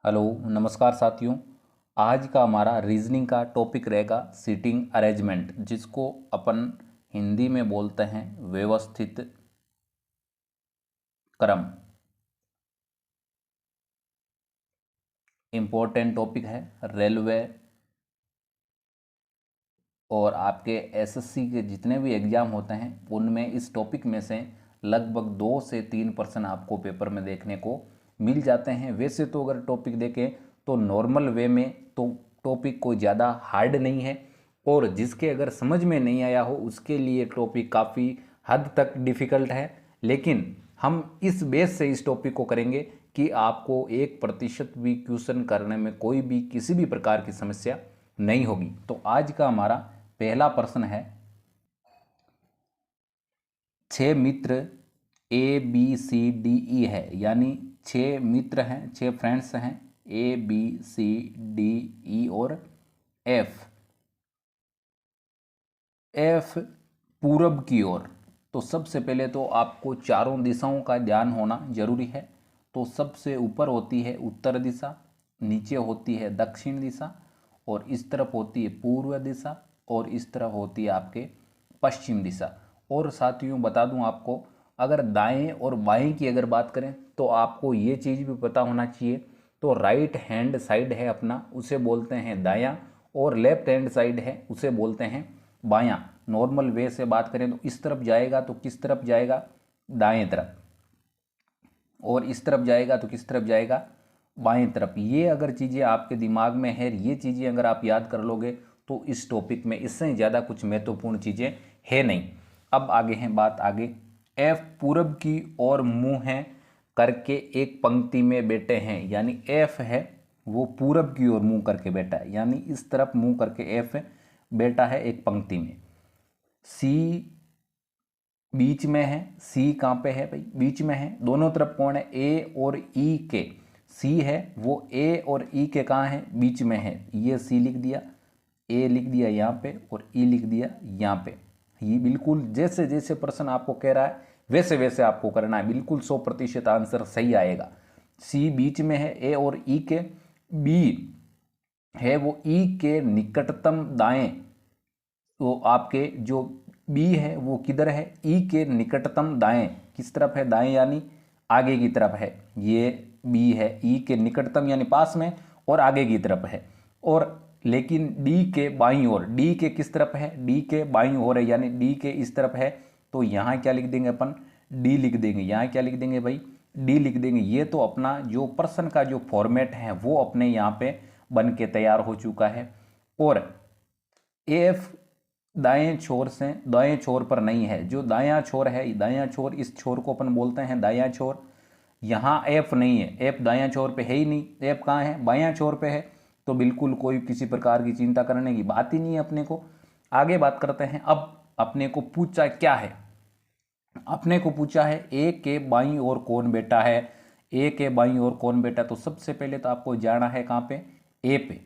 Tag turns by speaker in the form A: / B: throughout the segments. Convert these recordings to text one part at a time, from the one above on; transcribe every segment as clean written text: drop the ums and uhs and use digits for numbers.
A: Hello नमस्कार साथियों। आज का हमारा रीजनिंग का टॉपिक रहेगा सीटिंग अरेंजमेंट, जिसको अपन हिंदी में बोलते हैं व्यवस्थित क्रम। इम्पोर्टेंट टॉपिक है। रेलवे और आपके एसएससी के जितने भी एग्ज़ाम होते हैं उनमें इस टॉपिक में से लगभग 2 से 3% आपको पेपर में देखने को मिल जाते हैं। वैसे तो अगर टॉपिक देखें तो नॉर्मल वे में तो टॉपिक कोई ज़्यादा हार्ड नहीं है, और जिसके अगर समझ में नहीं आया हो उसके लिए टॉपिक काफ़ी हद तक डिफ़िकल्ट है। लेकिन हम इस बेस से इस टॉपिक को करेंगे कि आपको 1% भी क्वेश्चन करने में कोई भी किसी भी प्रकार की समस्या नहीं होगी। तो आज का हमारा पहला प्रश्न है, 6 मित्र A B C D E है, यानी 6 मित्र हैं, 6 फ्रेंड्स हैं, A B C D E और एफ। एफ पूरब की ओर। तो सबसे पहले तो आपको चारों दिशाओं का ध्यान होना जरूरी है। तो सबसे ऊपर होती है उत्तर दिशा, नीचे होती है दक्षिण दिशा, और इस तरफ होती है पूर्व दिशा, और इस तरफ होती है आपके पश्चिम दिशा। और साथियों बता दूं आपको, अगर दाएं और बाएं की अगर बात करें तो आपको ये चीज़ भी पता होना चाहिए। तो राइट हैंड साइड है अपना, उसे बोलते हैं दायां, और लेफ्ट हैंड साइड है उसे बोलते हैं बायां। नॉर्मल वे से बात करें तो इस तरफ जाएगा तो किस तरफ जाएगा, दाएं तरफ, और इस तरफ जाएगा तो किस तरफ जाएगा, बाएं तरफ। ये अगर चीज़ें आपके दिमाग में है, ये चीज़ें अगर आप याद कर लोगे तो इस टॉपिक में इससे ज़्यादा कुछ महत्वपूर्ण चीज़ें है नहीं। अब आगे हैं, बात आगे। एफ पूरब की ओर मुंह है करके एक पंक्ति में बैठे हैं, यानी एफ है वो पूरब की ओर मुंह करके बैठा है, यानी इस तरफ मुंह करके एफ बैठा है एक पंक्ति में। सी बीच में है, सी कहाँ पे है भाई, बीच में है। दोनों तरफ कौन है, ए और ई के। सी है वो ए और ई के कहाँ है, बीच में है। ये सी लिख दिया, ए लिख दिया यहाँ पे, और ई लिख दिया यहाँ पे। ये बिल्कुल जैसे जैसे प्रश्न आपको कह रहा है वैसे वैसे आपको करना है, बिल्कुल 100% आंसर सही आएगा। सी बीच में है ए और ई के। बी है वो ई के निकटतम दाएं। तो आपके जो बी है वो किधर है, ई के निकटतम दाएं। किस तरफ है, दाएं यानी आगे की तरफ है। ये बी है ई के निकटतम यानी पास में और आगे की तरफ है। और लेकिन डी के बाईं ओर, डी के किस तरफ है, डी के बाईं ओर है, यानी डी के इस तरफ है। तो यहाँ क्या लिख देंगे अपन, डी लिख देंगे। यहाँ क्या लिख देंगे भाई, डी लिख देंगे। ये तो अपना जो प्रश्न का जो फॉर्मेट है वो अपने यहाँ पे बन के तैयार हो चुका है। और एफ दाएं छोर से, दाएं छोर पर नहीं है, जो दायां छोर है, दायां छोर, इस छोर को अपन बोलते हैं दायां छोर। यहाँ एफ नहीं है, एफ दायां छोर पे है ही नहीं, एफ कहाँ है, बायां छोर पे है। तो बिल्कुल कोई किसी प्रकार की चिंता करने की बात ही नहीं है अपने को। आगे बात करते हैं। अब अपने को पूछा क्या है, अपने को पूछा है ए के बाईं ओर कौन बैठा है। ए के बाईं ओर कौन बैठा, तो सबसे पहले तो आपको जाना है कहाँ पे, ए पे।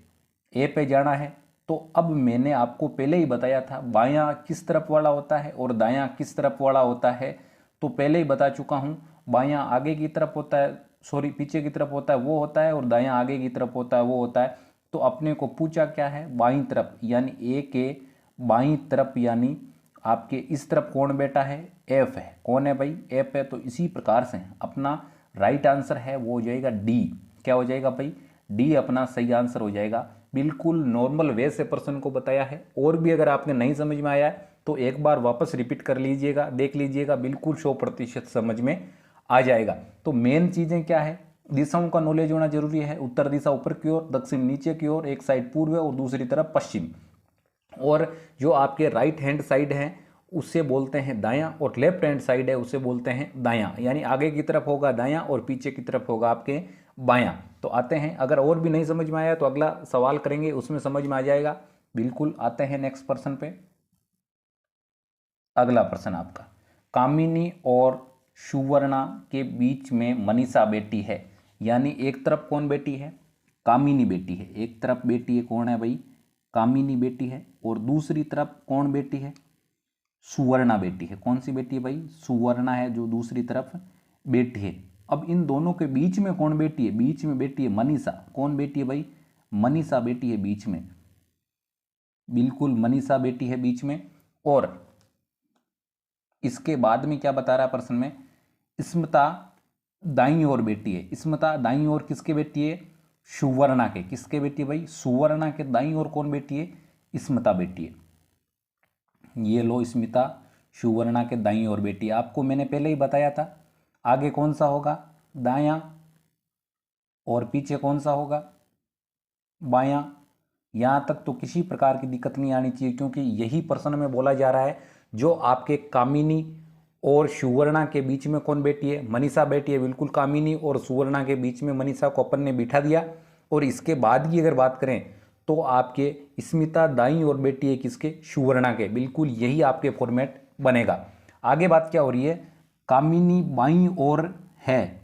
A: ए पे जाना है। तो अब मैंने आपको पहले ही बताया था बायां किस तरफ वाला होता है और दायां किस तरफ वाला होता है। तो पहले ही बता चुका हूं, बायां आगे की तरफ होता है, सॉरी पीछे की तरफ होता है वो होता है, और दायां आगे की तरफ होता है वो होता है। तो अपने को पूछा क्या है, बाईं तरफ, यानी ए के बाईं तरफ, यानी आपके इस तरफ कौन बैठा है, एफ है। कौन है भाई, एफ है। तो इसी प्रकार से अपना राइट आंसर है वो हो जाएगा डी। क्या हो जाएगा भाई, डी अपना सही आंसर हो जाएगा। बिल्कुल नॉर्मल वे से प्रश्न को बताया है। और भी अगर आपने नहीं समझ में आया है तो एक बार वापस रिपीट कर लीजिएगा, देख लीजिएगा, बिल्कुल 100% समझ में आ जाएगा। तो मेन चीज़ें क्या है, दिशाओं का नॉलेज होना जरूरी है। उत्तर दिशा ऊपर की ओर, दक्षिण नीचे की ओर, एक साइड पूर्व और दूसरी तरफ पश्चिम। और जो आपके राइट हैंड साइड है उसे बोलते हैं दायां, और लेफ्ट हैंड साइड है उसे बोलते हैं दायां। यानी आगे की तरफ होगा दायां और पीछे की तरफ होगा आपके बायां। तो आते हैं, अगर और भी नहीं समझ में आया तो अगला सवाल करेंगे उसमें समझ में आ जाएगा। बिल्कुल आते हैं नेक्स्ट प्रश्न पे। अगला प्रश्न आपका, कामिनी और सुवर्णा के बीच में मनीषा बेटी है, यानी एक तरफ कौन बेटी है, कामिनी बेटी है। एक तरफ बेटी है कौन है भाई, कामिनी बेटी है, और दूसरी तरफ कौन बेटी है, सुवर्णा बेटी है। कौन सी बेटी है भाई, सुवर्णा है जो दूसरी तरफ बेटी है। अब इन दोनों के बीच में कौन बैठी है? बीच में बैठी है मनीषा। कौन बैठी है भाई? मनीषा बैठी है बीच में, बिल्कुल मनीषा बैठी है बीच में। और इसके बाद में क्या बता रहा है प्रश्न में? स्मिता दाईं ओर बैठी है। स्मिता दाईं ओर किसके बैठी है? सुवर्णा के। किसके बैठी है भाई? सुवर्णा के दाईं ओर कौन बैठी है? स्मिता बैठी है। ये लो, स्मिता सुवर्णा के दाईं ओर बैठी है। आपको मैंने पहले ही बताया था। आगे कौन सा होगा? दायां। और पीछे कौन सा होगा? बायां। यहां तक तो किसी प्रकार की दिक्कत नहीं आनी चाहिए, क्योंकि यही प्रश्न में बोला जा रहा है जो आपके कामिनी और सुवर्णा के बीच में कौन बैठी है? मनीषा बैठी है। बिल्कुल, कामिनी और सुवर्णा के बीच में मनीषा को अपन ने बिठा दिया। और इसके बाद की अगर बात करें तो आपके स्मिता दाईं ओर बैठी है किसके? सुवर्णा के। बिल्कुल यही आपके फॉर्मेट बनेगा। आगे बात क्या हो रही है? कामिनी बाईं ओर है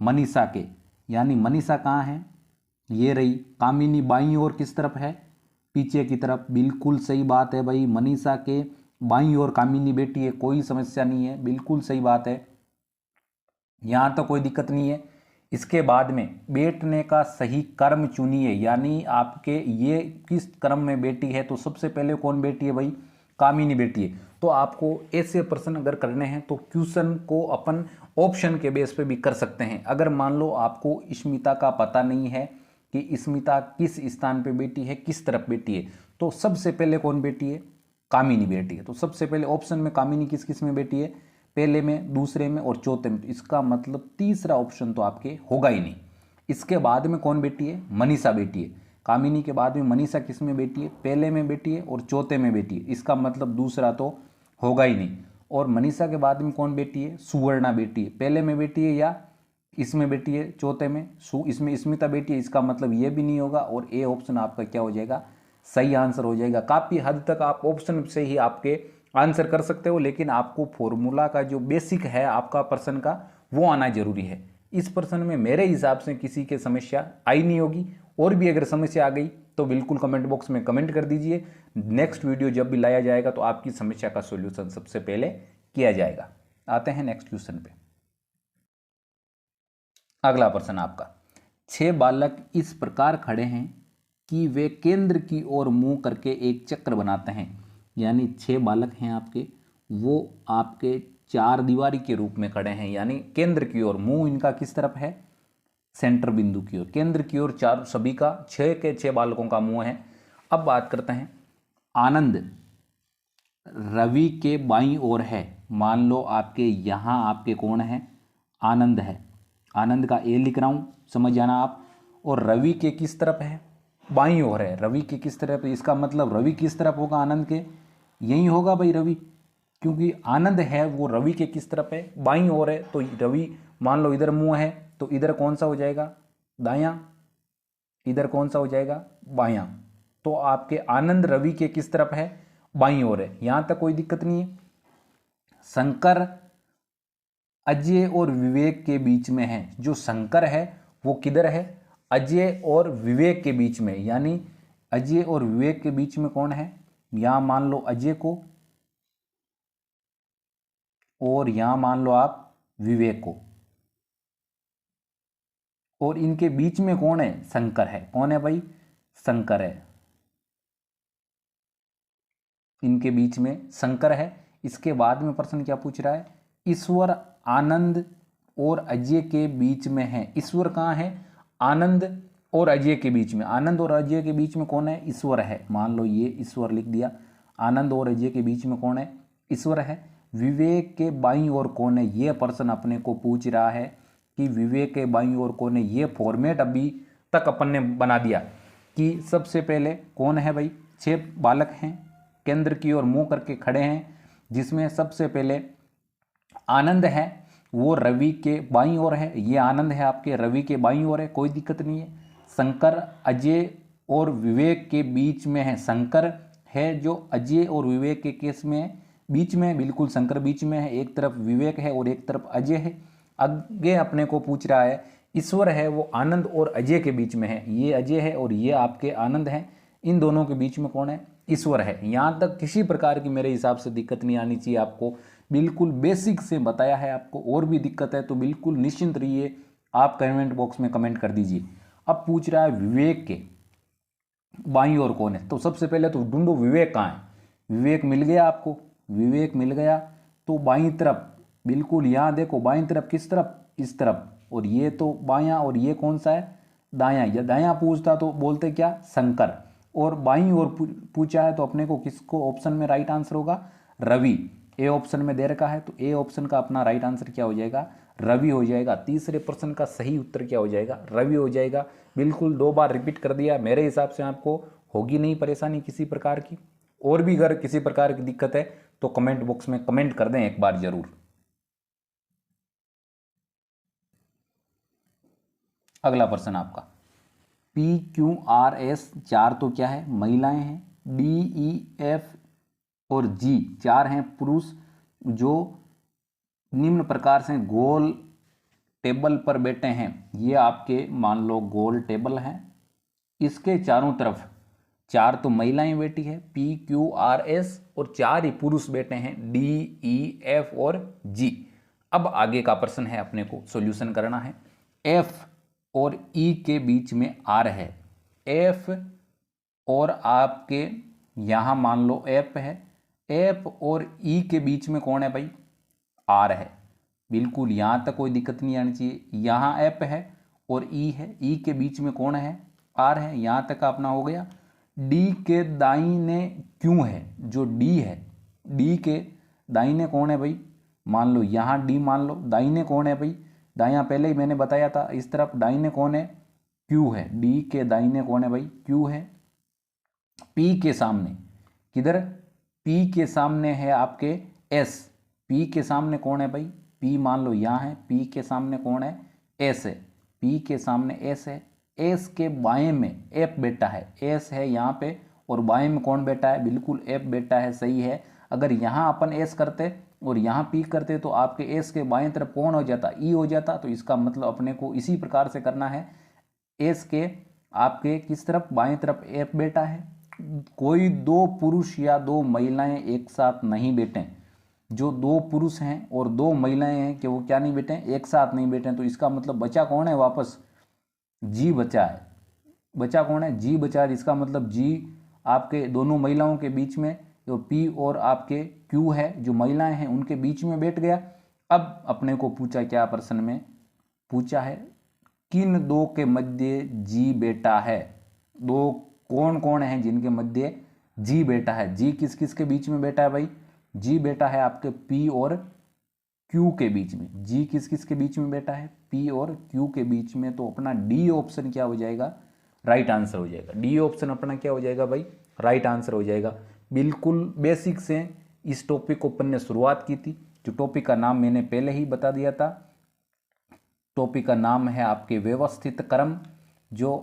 A: मनीषा के, यानी मनीषा कहाँ है? ये रही। कामिनी बाईं ओर किस तरफ है? पीछे की तरफ। बिल्कुल सही बात है भाई, मनीषा के बाईं ओर कामिनी बैठी है, कोई समस्या नहीं है, बिल्कुल सही बात है, यहां तो कोई दिक्कत नहीं है। इसके बाद में बैठने का सही क्रम चुनिए, यानी आपके ये किस क्रम में बैठी है? तो सबसे पहले कौन बैठी है भाई? कामिनी बैठी है। तो आपको ऐसे प्रश्न अगर करने हैं तो क्वेश्चन को अपन ऑप्शन के बेस पे भी कर सकते हैं। अगर मान लो आपको स्मिता का पता नहीं है कि स्मिता किस स्थान पे बैठी है, किस तरफ बैठी है, तो सबसे पहले कौन बैठी है? कामिनी बैठी है। तो सबसे पहले ऑप्शन में कामिनी किस किस में बैठी है? पहले में, दूसरे में और चौथे में। इसका मतलब तीसरा ऑप्शन तो आपके होगा ही नहीं। इसके बाद में कौन बैठी है? मनीषा बैठी है। कामिनी के बाद में मनीषा किस में बैठी है? पहले में बैठी है और चौथे में बैठी है। इसका मतलब दूसरा तो होगा ही नहीं। और मनीषा के बाद में कौन बैठी है? सुवर्णा बैठी है। पहले में बैठी है या इसमें बैठी है? चौथे में। इसमें स्मिता बैठी है। इसका मतलब ये भी नहीं होगा। और ए ऑप्शन आपका क्या हो जाएगा? सही आंसर हो जाएगा। काफ़ी हद तक आप ऑप्शन से ही आपके आंसर कर सकते हो, लेकिन आपको फॉर्मूला का जो बेसिक है आपका प्रश्न का, वो आना जरूरी है। इस प्रश्न में मेरे हिसाब से किसी के समस्या आई नहीं होगी। और भी अगर समस्या आ गई तो बिल्कुल कमेंट बॉक्स में कमेंट कर दीजिए। नेक्स्ट वीडियो जब भी लाया जाएगा तो आपकी समस्या का सॉल्यूशन सबसे पहले किया जाएगा। आते हैं नेक्स्ट क्वेश्चन पे। अगला प्रश्न आपका, 6 बालक इस प्रकार खड़े हैं कि वे केंद्र की ओर मुंह करके एक चक्र बनाते हैं। यानी 6 बालक हैं आपके, वो आपके 4 दीवारी के रूप में खड़े हैं, यानी केंद्र की ओर। मुंह इनका किस तरफ है? सेंटर बिंदु की ओर। केंद्र की ओर चार, सभी का 6 के 6 बालकों का मुंह है। अब बात करते हैं, आनंद रवि के बाईं ओर है। मान लो आपके यहाँ आपके कौन है? आनंद है। आनंद का ए लिख रहा हूं, समझ जाना आप। और रवि के किस तरफ है? बाईं ओर है। रवि के किस तरफ है? इसका मतलब रवि किस तरफ होगा? आनंद के यही होगा भाई रवि, क्योंकि आनंद है वो रवि के किस तरफ है? बाईं ओर है। तो रवि मान लो इधर मुंह है, तो इधर कौन सा हो जाएगा? दायां। इधर कौन सा हो जाएगा? बायां। तो आपके आनंद रवि के किस तरफ है? बाईं ओर है। यहां तक कोई दिक्कत नहीं है। शंकर अजय और विवेक के बीच में है। जो शंकर है वो किधर है? अजय और विवेक के बीच में। यानी अजय और विवेक के बीच में कौन है? यहां मान लो अजय को, और यहां मान लो आप विवेक को, और इनके बीच में कौन है? शंकर है। कौन है भाई? शंकर है। इनके बीच में शंकर है। इसके बाद में प्रश्न क्या पूछ रहा है? ईश्वर आनंद और अजय के बीच में है। ईश्वर कहाँ है? आनंद और अजय के बीच में। आनंद और अजय के बीच में कौन है? ईश्वर है। मान लो ये ईश्वर लिख दिया। आनंद और अजय के बीच में कौन है? ईश्वर है। विवेक के बाईं ओर कौन है? ये प्रश्न अपने को पूछ रहा है कि विवेक के बाईं ओर कौन है। ये फॉर्मेट अभी तक अपन ने बना दिया कि सबसे पहले कौन है भाई? 6 बालक हैं, केंद्र की ओर मुंह करके खड़े हैं, जिसमें सबसे पहले आनंद है, वो रवि के बाईं ओर है। ये आनंद है आपके रवि के बाईं ओर है, कोई दिक्कत नहीं है। शंकर अजय और विवेक के बीच में है। शंकर है जो अजय और विवेक के केस में बीच में, बिल्कुल शंकर बीच में है। एक तरफ विवेक है और एक तरफ अजय है। आगे अपने को पूछ रहा है ईश्वर है वो आनंद और अजय के बीच में है। ये अजय है और ये आपके आनंद है। इन दोनों के बीच में कौन है? ईश्वर है। यहाँ तक किसी प्रकार की मेरे हिसाब से दिक्कत नहीं आनी चाहिए आपको। बिल्कुल बेसिक से बताया है आपको। और भी दिक्कत है तो बिल्कुल निश्चिंत रहिए, आप कमेंट बॉक्स में कमेंट कर दीजिए। अब पूछ रहा है विवेक के बाईं ओर कौन है, तो सबसे पहले तो ढूंढो विवेक कहाँ है। विवेक मिल गया आपको, विवेक मिल गया तो बाईं तरफ, बिल्कुल यहाँ देखो बाईं तरफ, किस तरफ, इस तरफ, और ये तो बायां, और ये कौन सा है, दायां। या दायां पूछता तो बोलते क्या, शंकर। और बाईं ओर पूछा है तो अपने को किसको ऑप्शन में राइट आंसर होगा, रवि। ए ऑप्शन में दे रखा है तो ए ऑप्शन का अपना राइट आंसर क्या हो जाएगा, रवि हो जाएगा। तीसरे प्रश्न का सही उत्तर क्या हो जाएगा, रवि हो जाएगा। बिल्कुल 2 बार रिपीट कर दिया, मेरे हिसाब से आपको होगी नहीं परेशानी किसी प्रकार की। और भी अगर किसी प्रकार की दिक्कत है तो कमेंट बॉक्स में कमेंट कर दें एक बार जरूर। अगला प्रश्न आपका, PQRS 4 तो क्या है, महिलाएं हैं। DEF और G 4 हैं पुरुष, जो निम्न प्रकार से गोल टेबल पर बैठे हैं। ये आपके मान लो गोल टेबल है, इसके चारों तरफ 4 तो महिलाएं बैठी है PQRS, और 4 ही पुरुष बैठे हैं DEF और G। अब आगे का प्रश्न है, अपने को सॉल्यूशन करना है। F और E के बीच में R है। F और आपके यहां मान लो F है, F और E के बीच में कौन है भाई, R है। बिल्कुल यहां तक कोई दिक्कत नहीं आनी चाहिए। यहां F है और E है, E के बीच में कौन है, R है। यहां तक अपना हो गया। D के दाहिने क्यों है, जो D है, D के दाहिने कौन है भाई, मान लो यहां D मान लो, दाहिने कौन है भाई, दायां पहले ही मैंने बताया था इस तरफ, दाहिने कौन है, Q है। D के दाहिने कौन है भाई, Q है। P के सामने किधर, P के सामने है आपके S। P के सामने कौन है भाई, P मान लो यहाँ है, P के सामने कौन है, S है। P के सामने S है। S के बाएं में F बेटा है, S है यहाँ पे, और बाएं में कौन बेटा है, बिल्कुल F बेटा है, सही है। अगर यहाँ अपन S करते और यहाँ P करते तो आपके S के बाएं तरफ कौन हो जाता, E हो जाता। तो इसका मतलब अपने को इसी प्रकार से करना है। S के आपके किस तरफ, बाएं तरफ F बेटा है। कोई 2 पुरुष या 2 महिलाएं एक साथ नहीं बैठे। जो 2 पुरुष हैं और 2 महिलाएं हैं कि वो क्या नहीं बैठे, एक साथ नहीं बैठे। तो इसका मतलब बचा कौन है, वापस G बचा है। बचा कौन है, G बचा है। इसका मतलब G आपके दोनों महिलाओं के बीच में, जो P और आपके Q है, जो महिलाएं हैं उनके बीच में बैठ गया। अब अपने को पूछा क्या, प्रश्न में पूछा है किन 2 के मध्य G बेटा है। 2 कौन कौन है जिनके मध्य G बेटा है। G किस किस के बीच में बेटा है भाई, G बेटा है आपके P और Q के बीच में। G किस किस के बीच में बेटा है, P और Q के बीच में। तो अपना D ऑप्शन क्या हो जाएगा, राइट आंसर हो जाएगा। D ऑप्शन अपना क्या हो जाएगा भाई, राइट आंसर हो जाएगा। बिल्कुल बेसिक से इस टॉपिक को अपन ने शुरुआत की थी। जो टॉपिक का नाम मैंने पहले ही बता दिया था, टॉपिक का नाम है आपके व्यवस्थित क्रम, जो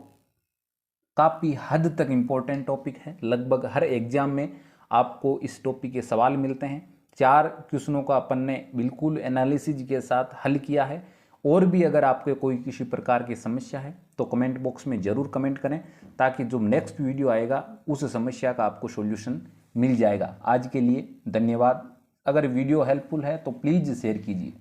A: काफ़ी हद तक इम्पोर्टेंट टॉपिक है। लगभग हर एग्जाम में आपको इस टॉपिक के सवाल मिलते हैं। 4 क्वेश्चनों का अपन ने बिल्कुल एनालिसिस के साथ हल किया है। और भी अगर आपके कोई किसी प्रकार की समस्या है तो कमेंट बॉक्स में ज़रूर कमेंट करें, ताकि जो नेक्स्ट वीडियो आएगा उस समस्या का आपको सॉल्यूशन मिल जाएगा। आज के लिए धन्यवाद। अगर वीडियो हेल्पफुल है तो प्लीज़ शेयर कीजिए।